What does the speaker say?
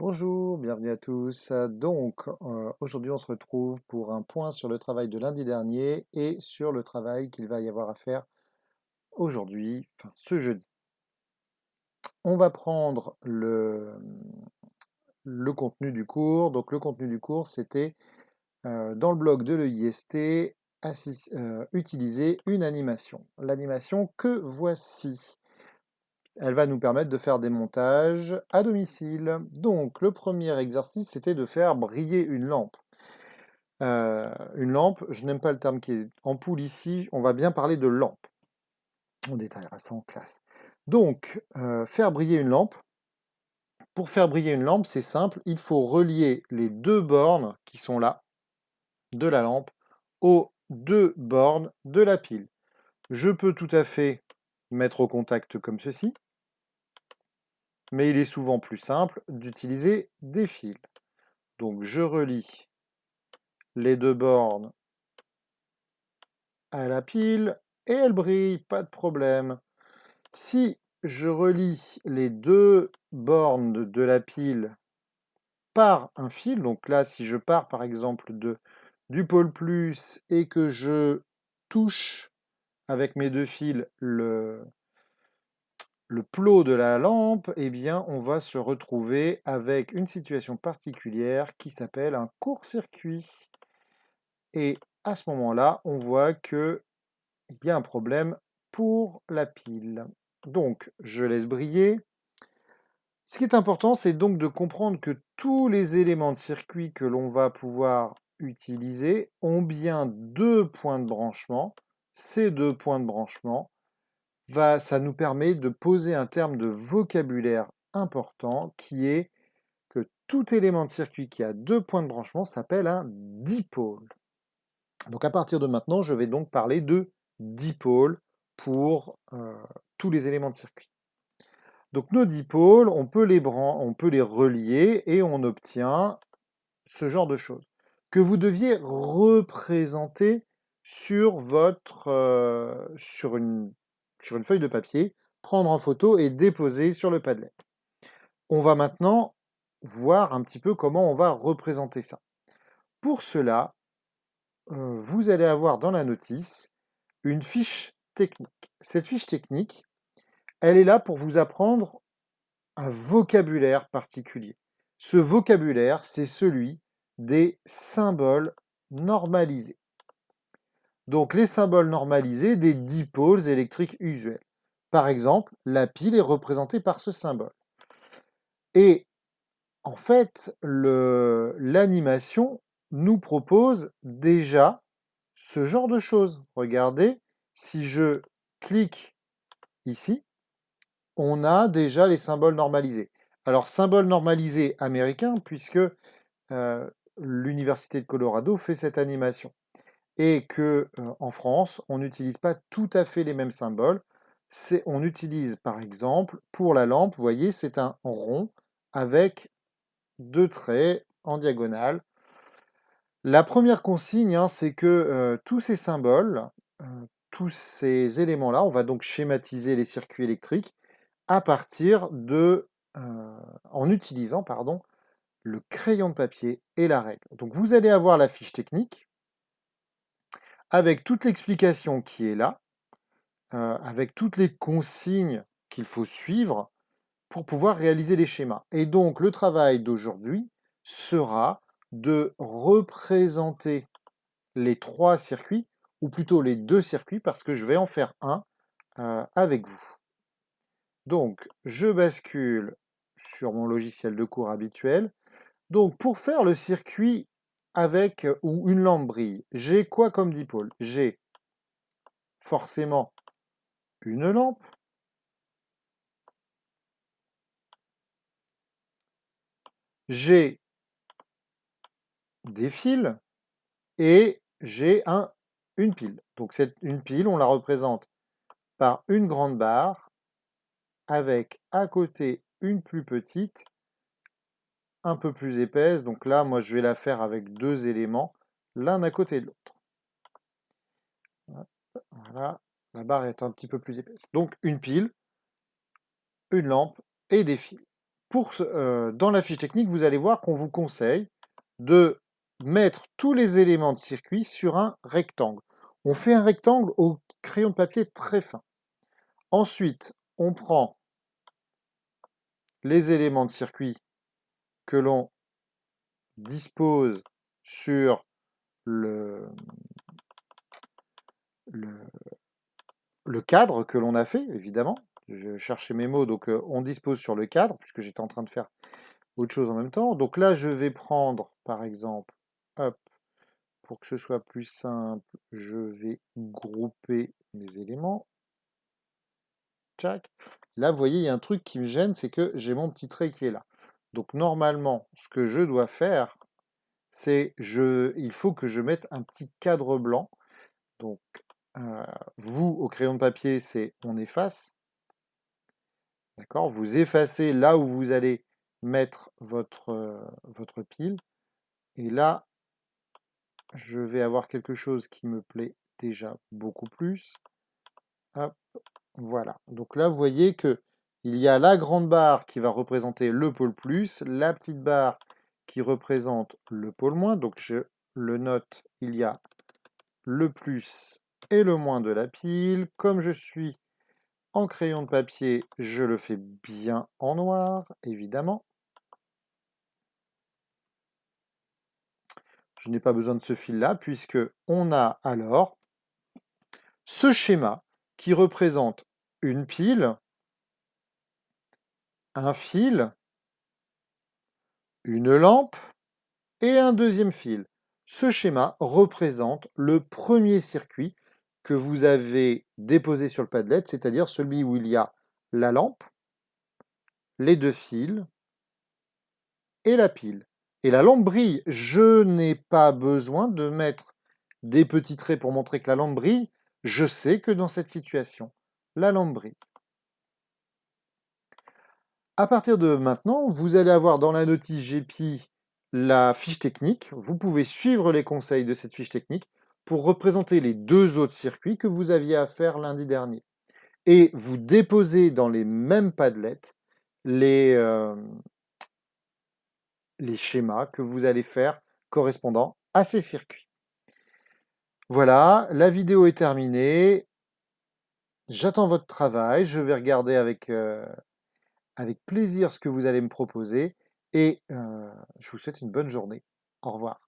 Bonjour, bienvenue à tous. Aujourd'hui, on se retrouve pour un point sur le travail de lundi dernier et sur le travail qu'il va y avoir à faire aujourd'hui, enfin ce jeudi. On va prendre le contenu du cours. Donc, le contenu du cours, c'était dans le blog de l'EIST, utiliser une animation. L'animation que voici. Elle va nous permettre de faire des montages à domicile. Donc, le premier exercice, c'était de faire briller une lampe. Une lampe, je n'aime pas le terme qui est ampoule ici, on va bien parler de lampe. On détaillera ça en classe. Donc, faire briller une lampe. Pour faire briller une lampe, c'est simple, il faut relier les deux bornes qui sont là, de la lampe, aux deux bornes de la pile. Je peux tout à fait mettre au contact comme ceci, mais il est souvent plus simple d'utiliser des fils. Donc, je relie les deux bornes à la pile et elle brille, pas de problème. Si je relie les deux bornes de la pile par un fil, donc là, si je pars par exemple du pôle plus et que je touche avec mes deux fils le plot de la lampe, eh bien, on va se retrouver avec une situation particulière qui s'appelle un court-circuit. Et à ce moment-là, on voit qu'il y a un problème pour la pile. Donc, je laisse briller. Ce qui est important, c'est donc de comprendre que tous les éléments de circuit que l'on va pouvoir utiliser ont bien deux points de branchement. Ces deux points de branchement, ça nous permet de poser un terme de vocabulaire important qui est que tout élément de circuit qui a deux points de branchement s'appelle un dipôle. Donc à partir de maintenant, je vais donc parler de dipôle pour tous les éléments de circuit. Donc nos dipôles, on peut les relier et on obtient ce genre de choses que vous deviez représenter sur sur une feuille de papier, prendre en photo et déposer sur le Padlet. On va maintenant voir un petit peu comment on va représenter ça. Pour cela, vous allez avoir dans la notice une fiche technique. Cette fiche technique, elle est là pour vous apprendre un vocabulaire particulier. Ce vocabulaire, c'est celui des symboles normalisés. Donc les symboles normalisés des dipôles électriques usuels. Par exemple, la pile est représentée par ce symbole. Et en fait, l'animation nous propose déjà ce genre de choses. Regardez, si je clique ici, on a déjà les symboles normalisés. Alors, symboles normalisés américains, puisque l'Université de Colorado fait cette animation. Et que en France, on n'utilise pas tout à fait les mêmes symboles. On utilise par exemple, pour la lampe, vous voyez, c'est un rond avec deux traits en diagonale. La première consigne, hein, c'est que tous ces symboles, tous ces éléments-là, on va donc schématiser les circuits électriques à partir en utilisant, pardon, le crayon de papier et la règle. Donc vous allez avoir la fiche technique avec toute l'explication qui est là, avec toutes les consignes qu'il faut suivre pour pouvoir réaliser les schémas. Et donc le travail d'aujourd'hui sera de représenter les trois circuits, ou plutôt les deux circuits, parce que je vais en faire un avec vous. Donc, je bascule sur mon logiciel de cours habituel. Donc, pour faire le circuit avec où une lampe brille, j'ai quoi comme dipôle? J'ai forcément une lampe, j'ai des fils et j'ai une pile. Donc, une pile, on la représente par une grande barre avec à côté une plus petite, un peu plus épaisse. Donc là, moi, je vais la faire avec deux éléments, l'un à côté de l'autre. Voilà, la barre est un petit peu plus épaisse. Donc une pile, une lampe et des fils. Dans la fiche technique, vous allez voir qu'on vous conseille de mettre tous les éléments de circuit sur un rectangle. On fait un rectangle au crayon de papier très fin. Ensuite, on prend les éléments de circuit que l'on dispose sur le cadre que l'on a fait, évidemment. Je cherchais mes mots, donc on dispose sur le cadre, puisque j'étais en train de faire autre chose en même temps. Donc là, je vais prendre, par exemple, hop, pour que ce soit plus simple, je vais grouper mes éléments. Tchac. Là, vous voyez, il y a un truc qui me gêne, c'est que j'ai mon petit trait qui est là. Donc normalement, ce que je dois faire, c'est il faut que je mette un petit cadre blanc. Donc, vous, au crayon de papier, c'est on efface. D'accord? Vous effacez là où vous allez mettre votre pile. Et là, je vais avoir quelque chose qui me plaît déjà beaucoup plus. Hop, voilà. Donc là, vous voyez que il y a la grande barre qui va représenter le pôle plus, la petite barre qui représente le pôle moins. Donc je le note, il y a le plus et le moins de la pile. Comme je suis en crayon de papier, je le fais bien en noir, évidemment. Je n'ai pas besoin de ce fil-là, puisque on a alors ce schéma qui représente une pile, un fil, une lampe et un deuxième fil. Ce schéma représente le premier circuit que vous avez déposé sur le Padlet, c'est-à-dire celui où il y a la lampe, les deux fils et la pile. Et la lampe brille. Je n'ai pas besoin de mettre des petits traits pour montrer que la lampe brille. Je sais que dans cette situation, la lampe brille. À partir de maintenant, vous allez avoir dans la notice GPI la fiche technique. Vous pouvez suivre les conseils de cette fiche technique pour représenter les deux autres circuits que vous aviez à faire lundi dernier. Et vous déposez dans les mêmes Padlets les schémas que vous allez faire correspondant à ces circuits. Voilà, la vidéo est terminée. J'attends votre travail. Je vais regarder avec plaisir ce que vous allez me proposer et je vous souhaite une bonne journée. Au revoir.